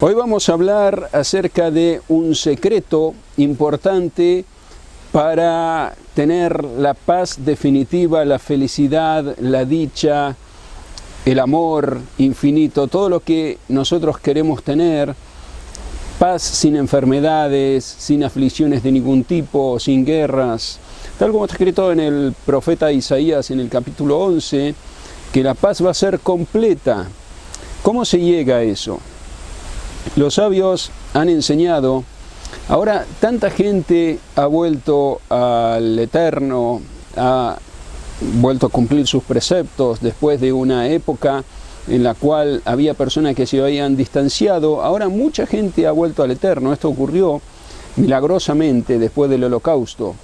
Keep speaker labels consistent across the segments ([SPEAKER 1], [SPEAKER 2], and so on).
[SPEAKER 1] Hoy vamos a hablar acerca de un secreto importante para tener la paz definitiva, la felicidad, la dicha, el amor infinito, todo lo que nosotros queremos tener, paz sin enfermedades, sin aflicciones de ningún tipo, sin guerras, tal como está escrito en el profeta Isaías en el capítulo 11, que la paz va a ser completa. ¿Cómo se llega a eso? Los sabios han enseñado, ahora tanta gente ha vuelto al Eterno, ha vuelto a cumplir sus preceptos después de una época en la cual había personas que se habían distanciado, ahora mucha gente ha vuelto al Eterno. Esto ocurrió milagrosamente después del Holocausto.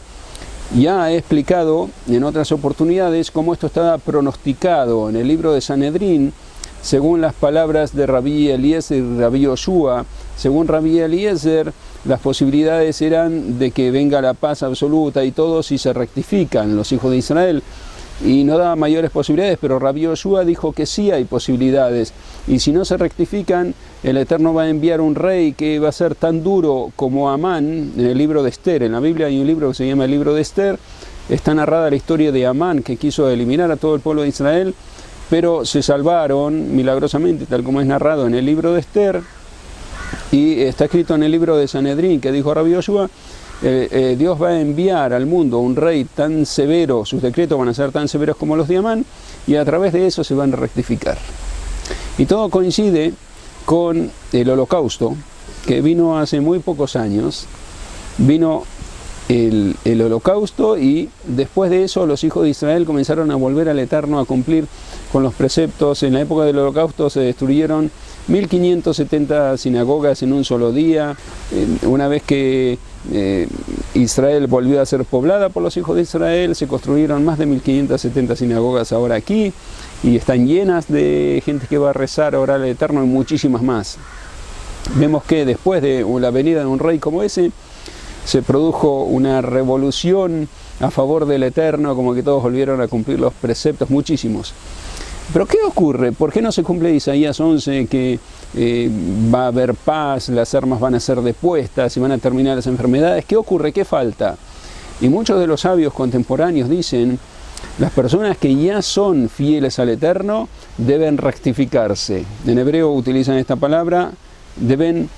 [SPEAKER 1] Ya he explicado en otras oportunidades cómo esto estaba pronosticado en el libro de Sanedrín, según las palabras de Rabí Eliezer y Rabí Yoshua. Según Rabí Eliezer, las posibilidades eran de que venga la paz absoluta y todo si se rectifican los hijos de Israel, y no daba mayores posibilidades, pero Rabí Yoshua dijo que sí hay posibilidades, y si no se rectifican, el Eterno va a enviar un rey que va a ser tan duro como Amán. En el libro de Esther, en la Biblia hay un libro que se llama el libro de Esther, está narrada la historia de Amán, que quiso eliminar a todo el pueblo de Israel, pero se salvaron milagrosamente, tal como es narrado en el libro de Esther, y está escrito en el libro de Sanedrín, que dijo Rabí Yoshua, Dios va a enviar al mundo un rey tan severo, sus decretos van a ser tan severos como los de Amán, y a través de eso se van a rectificar. Y todo coincide con el Holocausto, que vino hace muy pocos años. Vino el Holocausto, y después de eso los hijos de Israel comenzaron a volver al Eterno, a cumplir con los preceptos. En la época del Holocausto se destruyeron 1570 sinagogas en un solo día. Una vez que Israel volvió a ser poblada por los hijos de Israel, se construyeron más de 1570 sinagogas ahora aquí, y están llenas de gente que va a rezar, a orar al Eterno, y muchísimas más. Vemos que después de la venida de un rey como ese, se produjo una revolución a favor del Eterno, como que todos volvieron a cumplir los preceptos, muchísimos. Pero ¿qué ocurre? ¿Por qué no se cumple Isaías 11, que va a haber paz, las armas van a ser depuestas y van a terminar las enfermedades? ¿Qué ocurre? ¿Qué falta? Y muchos de los sabios contemporáneos dicen, las personas que ya son fieles al Eterno deben rectificarse. En hebreo utilizan esta palabra, deben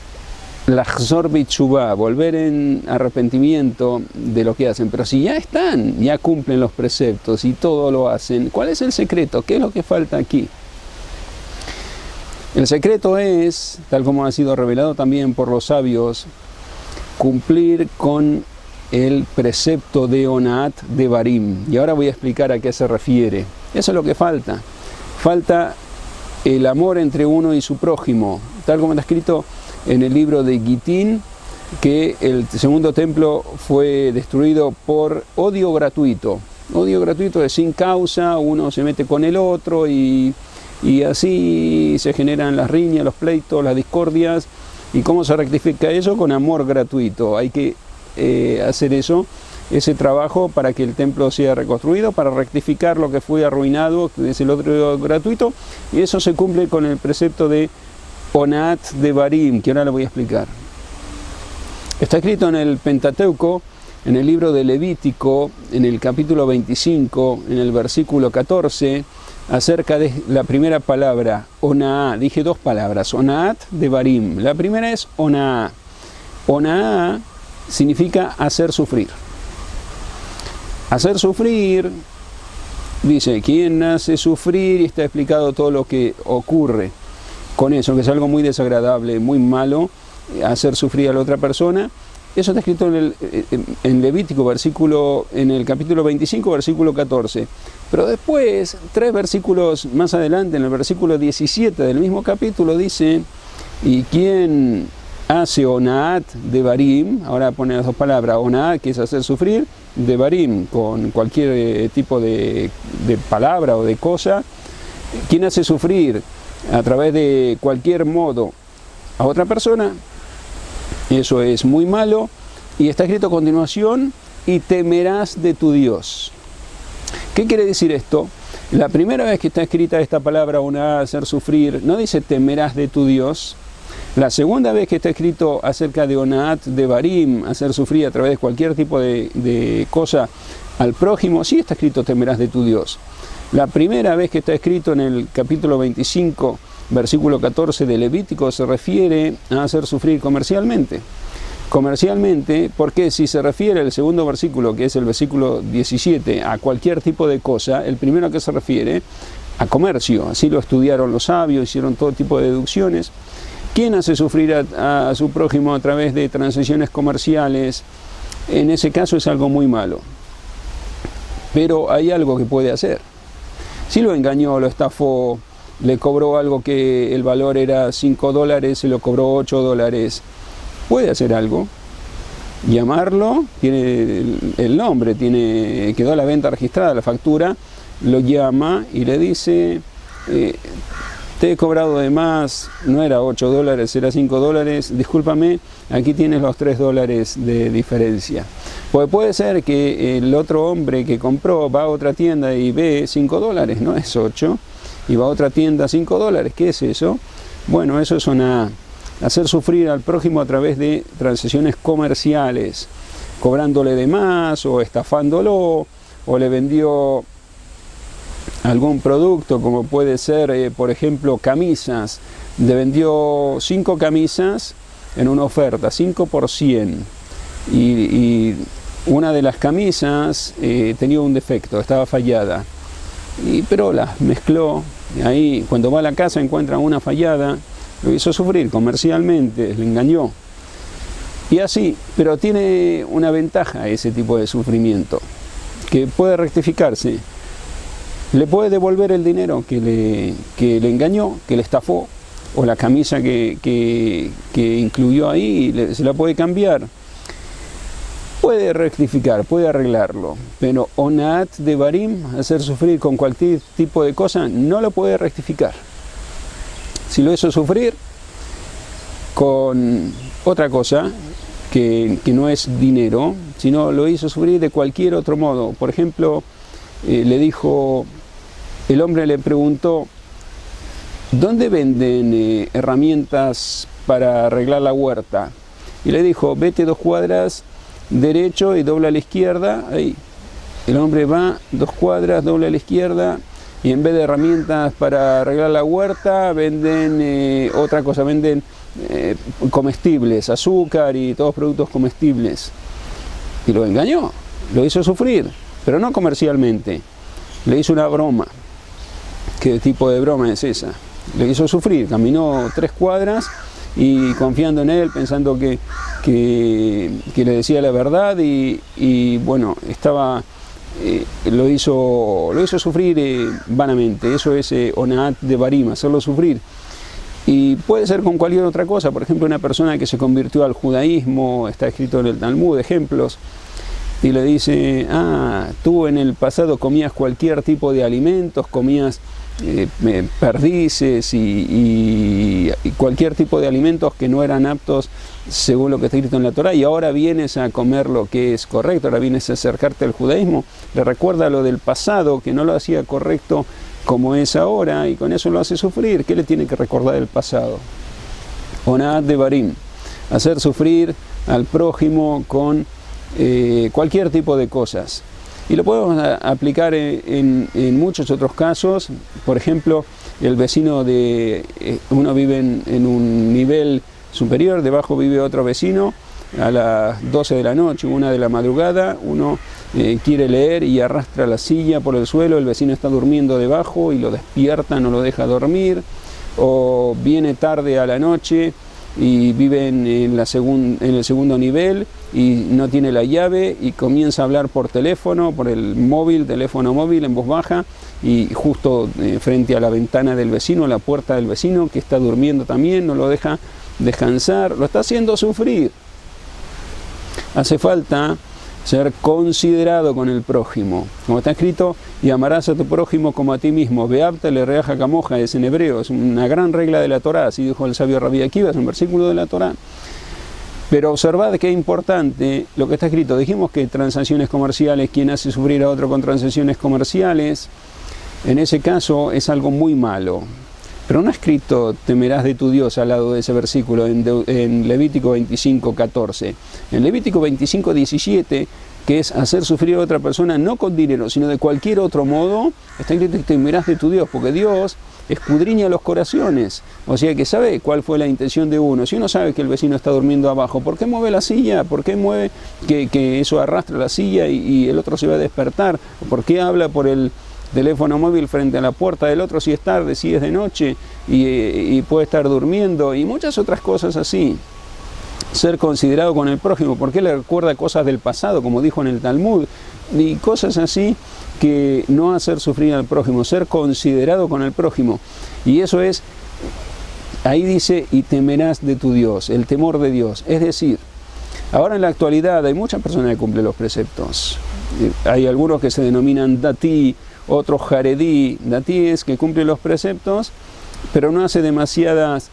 [SPEAKER 1] Lahzor b'tshuvah, volver en arrepentimiento de lo que hacen. Pero si ya están, ya cumplen los preceptos y todo lo hacen, ¿cuál es el secreto? ¿Qué es lo que falta aquí? El secreto es, tal como ha sido revelado también por los sabios, cumplir con el precepto de Onaat Devarim. Y ahora voy a explicar a qué se refiere. Eso es lo que falta. Falta el amor entre uno y su prójimo, tal como está escrito en el libro de Gitín, que el segundo templo fue destruido por odio gratuito. Odio gratuito es sin causa, uno se mete con el otro y así se generan las riñas, los pleitos, las discordias. ¿Y cómo se rectifica eso? Con amor gratuito. Hay que hacer ese trabajo para que el templo sea reconstruido, para rectificar lo que fue arruinado, que es el odio gratuito, y eso se cumple con el precepto de Onaat Devarim, que ahora le voy a explicar. Está escrito en el Pentateuco, en el libro de Levítico, en el capítulo 25, en el versículo 14, acerca de la primera palabra, Onaá. Dije dos palabras, Onaat Devarim. La primera es Onaá. Onaá significa hacer sufrir. Hacer sufrir, dice, quien hace sufrir, y está explicado todo lo que ocurre con eso, que es algo muy desagradable, muy malo, hacer sufrir a la otra persona. Eso está escrito en Levítico, en el capítulo 25, versículo 14. Pero después, 3 versículos más adelante, en el versículo 17 del mismo capítulo, dice, y quien hace Onaat Devarim, ahora pone las dos palabras, Onaat, que es hacer sufrir, Devarim, con cualquier tipo de palabra o de cosa, quien hace sufrir a través de cualquier modo a otra persona, eso es muy malo. Y está escrito a continuación, y temerás de tu Dios. ¿Qué quiere decir esto? La primera vez que está escrita esta palabra, una hacer sufrir, no dice temerás de tu Dios, La segunda vez que está escrito acerca de Onaat Devarim, hacer sufrir a través de cualquier tipo de cosa al prójimo, sí está escrito temerás de tu Dios. La primera vez que está escrito en el capítulo 25, versículo 14 de Levítico, se refiere a hacer sufrir comercialmente. Comercialmente, porque si se refiere el segundo versículo, que es el versículo 17, a cualquier tipo de cosa, el primero que se refiere a comercio. Así lo estudiaron los sabios, hicieron todo tipo de deducciones. ¿Quién hace sufrir a su prójimo a través de transacciones comerciales? En ese caso es algo muy malo. Pero hay algo que puede hacer. Si lo engañó, lo estafó, le cobró algo que el valor era $5, se lo cobró $8, puede hacer algo. Llamarlo, tiene el nombre, quedó la venta registrada, la factura, lo llama y le dice, te he cobrado de más, no era $8, era $5, discúlpame, aquí tienes los $3 de diferencia. Pues puede ser que el otro hombre que compró va a otra tienda y ve $5, no es 8, y va a otra tienda $5, ¿qué es eso? Bueno, eso es hacer sufrir al prójimo a través de transacciones comerciales, cobrándole de más o estafándolo, o le vendió algún producto, como puede ser, por ejemplo, camisas. Le vendió 5 camisas en una oferta, 5 por 100. Y una de las camisas tenía un defecto, estaba fallada. Pero las mezcló. Y ahí, cuando va a la casa, encuentra una fallada. Lo hizo sufrir comercialmente, le engañó. Y así, pero tiene una ventaja ese tipo de sufrimiento, que puede rectificarse. Le puede devolver el dinero que le engañó, que le estafó, o la camisa que incluyó ahí, se la puede cambiar. Puede rectificar, puede arreglarlo, pero Onaat Devarim, hacer sufrir con cualquier tipo de cosa, no lo puede rectificar. Si lo hizo sufrir con otra cosa, que no es dinero, sino lo hizo sufrir de cualquier otro modo. Por ejemplo, le dijo, el hombre le preguntó, ¿dónde venden herramientas para arreglar la huerta? Y le dijo, vete 2 cuadras derecho y dobla a la izquierda. Ahí. El hombre va 2 cuadras, dobla a la izquierda, y en vez de herramientas para arreglar la huerta, venden otra cosa, venden comestibles, azúcar y todos productos comestibles. Y lo engañó, lo hizo sufrir, pero no comercialmente. Le hizo una broma. ¿Qué tipo de broma es esa? Le hizo sufrir, caminó 3 cuadras y confiando en él, pensando que le decía la verdad y bueno, lo hizo sufrir vanamente. Eso es Onaat Devarim, hacerlo sufrir. Y puede ser con cualquier otra cosa. Por ejemplo, una persona que se convirtió al judaísmo, está escrito en el Talmud, ejemplos, y le dice, tú en el pasado comías cualquier tipo de alimentos, comías perdices y cualquier tipo de alimentos que no eran aptos según lo que está escrito en la Torá, y ahora vienes a comer lo que es correcto, ahora vienes a acercarte al judaísmo. Le recuerda lo del pasado, que no lo hacía correcto como es ahora, y con eso lo hace sufrir. ¿Qué le tiene que recordar del pasado? Onaat Devarim, hacer sufrir al prójimo con cualquier tipo de cosas. Y lo podemos aplicar en muchos otros casos. Por ejemplo, el vecino uno vive en un nivel superior, debajo vive otro vecino, a las 12 de la noche, 1 de la madrugada, uno quiere leer y arrastra la silla por el suelo, el vecino está durmiendo debajo y lo despierta, no lo deja dormir, o viene tarde a la noche y vive en el segundo nivel y no tiene la llave y comienza a hablar por teléfono, por el teléfono móvil en voz baja, y justo frente a la ventana del vecino, a la puerta del vecino que está durmiendo también, no lo deja descansar, lo está haciendo sufrir. Hace falta ser considerado con el prójimo. Como está escrito, y amarás a tu prójimo como a ti mismo. Beabta le reaja camoja, es en hebreo, es una gran regla de la Torá, así dijo el sabio Rabbi Akiva, es un versículo de la Torá. Pero observad que es importante lo que está escrito. Dijimos que transacciones comerciales, quien hace sufrir a otro con transacciones comerciales, en ese caso es algo muy malo. Pero no ha escrito temerás de tu Dios al lado de ese versículo en Levítico 25:14. En Levítico 25:17, que es hacer sufrir a otra persona no con dinero, sino de cualquier otro modo, está escrito que temerás de tu Dios, porque Dios escudriña los corazones, o sea que sabe cuál fue la intención de uno. Si uno sabe que el vecino está durmiendo abajo, ¿por qué mueve la silla? ¿Por qué mueve que eso arrastra la silla y el otro se va a despertar? ¿Por qué habla por el teléfono móvil frente a la puerta del otro si es tarde, si es de noche y puede estar durmiendo? Y muchas otras cosas así. Ser considerado con el prójimo, porque le recuerda cosas del pasado, como dijo en el Talmud, y cosas así, que no hacer sufrir al prójimo, ser considerado con el prójimo. Y eso es, ahí dice, y temerás de tu Dios, el temor de Dios. Es decir, ahora en la actualidad hay muchas personas que cumplen los preceptos. Hay algunos que se denominan datí, otros jaredí. Datí es que cumple los preceptos, pero no hace demasiadas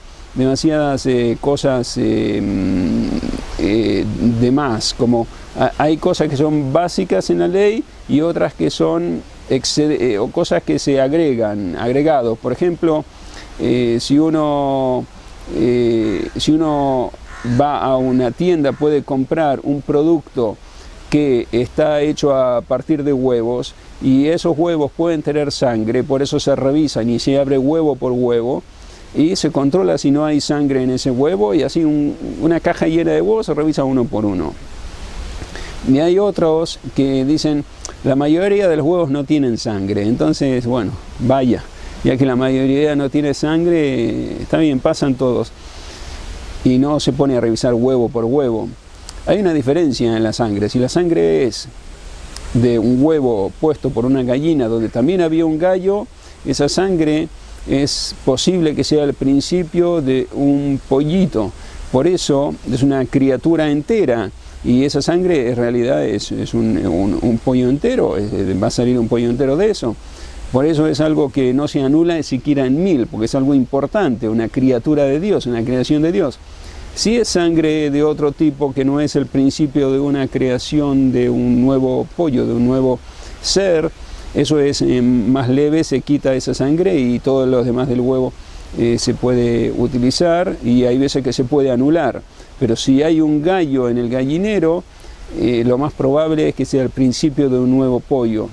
[SPEAKER 1] cosas de más, como hay cosas que son básicas en la ley y otras que son o cosas que se agregan, agregados. Por ejemplo, si uno va a una tienda, puede comprar un producto que está hecho a partir de huevos y esos huevos pueden tener sangre, por eso se revisan y se abre huevo por huevo y se controla si no hay sangre en ese huevo, y así una caja llena de huevos se revisa uno por uno. Y hay otros que dicen, la mayoría de los huevos no tienen sangre, entonces, bueno, vaya, ya que la mayoría no tiene sangre, está bien, pasan todos. Y no se pone a revisar huevo por huevo. Hay una diferencia en la sangre. Si la sangre es de un huevo puesto por una gallina donde también había un gallo, esa sangre es posible que sea el principio de un pollito. Por eso es una criatura entera. Y esa sangre en realidad es un pollo entero, va a salir un pollo entero de eso. Por eso es algo que no se anula siquiera en 1000, porque es algo importante, una criatura de Dios, una creación de Dios. Si es sangre de otro tipo que no es el principio de una creación de un nuevo pollo, de un nuevo ser, eso es más leve, se quita esa sangre y todos los demás del huevo se puede utilizar, y hay veces que se puede anular. Pero si hay un gallo en el gallinero, lo más probable es que sea el principio de un nuevo pollo.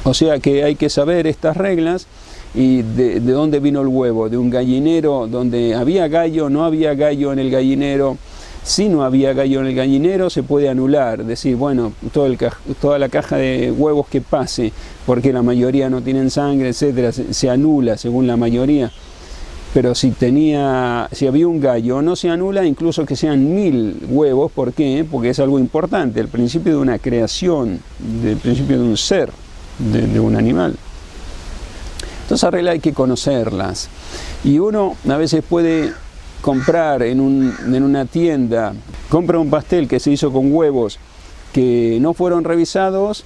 [SPEAKER 1] O sea que hay que saber estas reglas y de dónde vino el huevo, de un gallinero donde había gallo, no había gallo en el gallinero. Si no había gallo en el gallinero, se puede anular, decir, bueno, toda la caja de huevos que pase, porque la mayoría no tienen sangre, etcétera, se anula según la mayoría. Pero si había un gallo, no se anula, incluso que sean 1000 huevos. ¿Por qué? Porque es algo importante, el principio de una creación, el principio de un ser, de un animal. Entonces, esas reglas hay que conocerlas. Y uno a veces puede comprar en una tienda, compra un pastel que se hizo con huevos que no fueron revisados,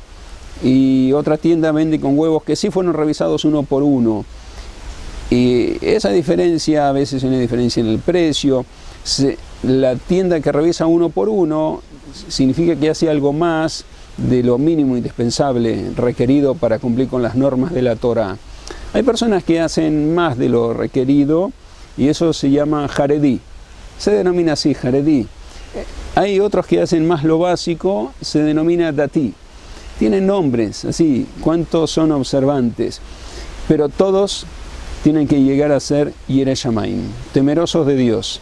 [SPEAKER 1] y otra tienda vende con huevos que sí fueron revisados uno por uno. Y esa diferencia, a veces hay una diferencia en el precio. La tienda que revisa uno por uno significa que hace algo más de lo mínimo indispensable requerido para cumplir con las normas de la Torá. Hay personas que hacen más de lo requerido y eso se llama jaredí. Se denomina así, jaredí. Hay otros que hacen más lo básico, se denomina datí. Tienen nombres, así, cuántos son observantes, pero todos tienen que llegar a ser Yireh Shamayim, temerosos de Dios.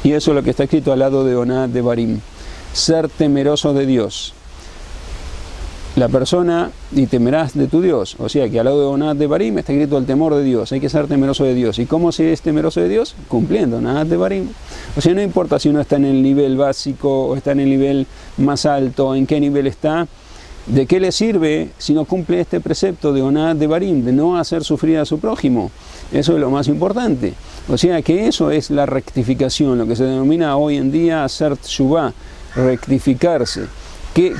[SPEAKER 1] Y eso es lo que está escrito al lado de Onat Devarim, ser temeroso de Dios. La persona, y temerás de tu Dios, o sea que al lado de Onat Devarim está escrito el temor de Dios, hay que ser temeroso de Dios. ¿Y cómo se es temeroso de Dios? Cumpliendo Onat Devarim. O sea, no importa si uno está en el nivel básico o está en el nivel más alto, en qué nivel está. ¿De qué le sirve si no cumple este precepto de Onat Devarim, de no hacer sufrir a su prójimo? Eso es lo más importante. O sea que eso es la rectificación, lo que se denomina hoy en día hacer teshuvá, rectificarse.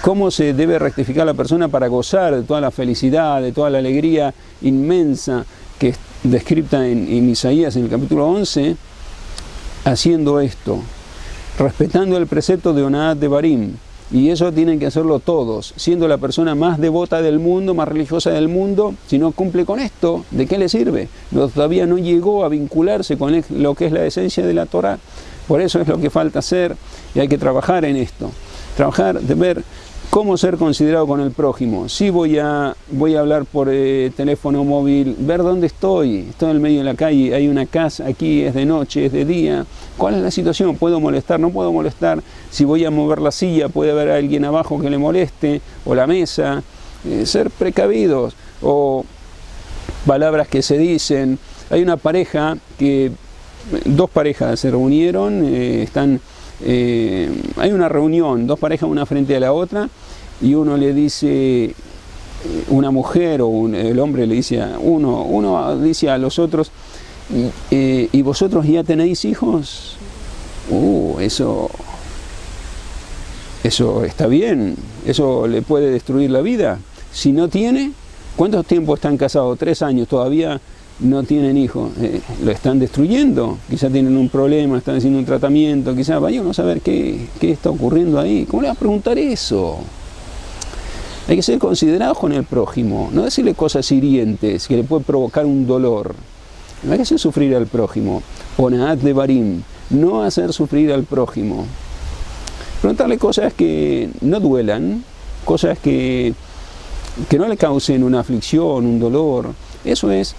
[SPEAKER 1] ¿Cómo se debe rectificar la persona para gozar de toda la felicidad, de toda la alegría inmensa que es descrita en Isaías en el capítulo 11? Haciendo esto, respetando el precepto de Onat Devarim, Y eso tienen que hacerlo todos, siendo la persona más devota del mundo, más religiosa del mundo. Si no cumple con esto, ¿de qué le sirve? Todavía no llegó a vincularse con lo que es la esencia de la Torá. Por eso es lo que falta hacer y hay que trabajar en esto. Trabajar de ver cómo ser considerado con el prójimo. Si voy a hablar por teléfono móvil, ver dónde estoy en el medio de la calle, hay una casa aquí, es de noche, es de día. ¿Cuál es la situación? ¿Puedo molestar? ¿No puedo molestar? Si voy a mover la silla, puede haber alguien abajo que le moleste, o la mesa. Ser precavidos, o palabras que se dicen. Hay una pareja dos parejas se reunieron, hay una reunión, dos parejas una frente a la otra, y uno le dice, una mujer o el hombre le dice a uno dice a los otros, ¿y vosotros ya tenéis hijos? Eso está bien, eso le puede destruir la vida. Si no tiene, ¿cuánto tiempo están casados? 3 años, todavía no tienen hijos, lo están destruyendo, quizás tienen un problema, están haciendo un tratamiento, quizás vaya uno a saber qué está ocurriendo ahí. ¿Cómo le va a preguntar eso? Hay que ser considerados con el prójimo, no decirle cosas hirientes que le puede provocar un dolor. No hay que hacer sufrir al prójimo. Onaat de Barim, no hacer sufrir al prójimo. Preguntarle cosas que no duelan, cosas que no le causen una aflicción, un dolor. Eso es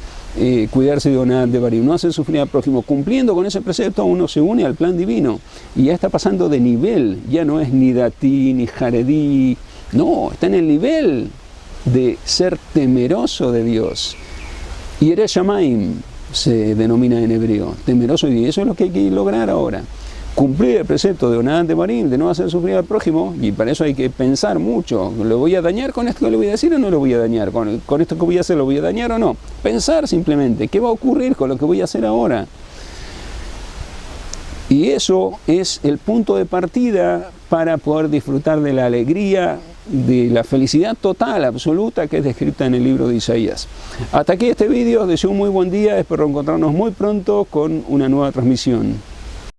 [SPEAKER 1] cuidarse de Onaat de Barim, no hacer sufrir al prójimo. Cumpliendo con ese precepto, uno se une al plan divino y ya está pasando de nivel, ya no es ni datí, ni jaredí, no, está en el nivel de ser temeroso de Dios. Yireh Shamayim se denomina en hebreo, temeroso de Dios. Eso es lo que hay que lograr ahora. Cumplir el precepto de Onaat de Barim, de no hacer sufrir al prójimo, y para eso hay que pensar mucho. ¿Lo voy a dañar con esto que le voy a decir o no lo voy a dañar? ¿Con esto que voy a hacer lo voy a dañar o no? Pensar simplemente, ¿qué va a ocurrir con lo que voy a hacer ahora? Y eso es el punto de partida para poder disfrutar de la alegría, de la felicidad total, absoluta, que es descrita en el libro de Isaías. Hasta aquí este vídeo, deseo un muy buen día, espero encontrarnos muy pronto con una nueva transmisión.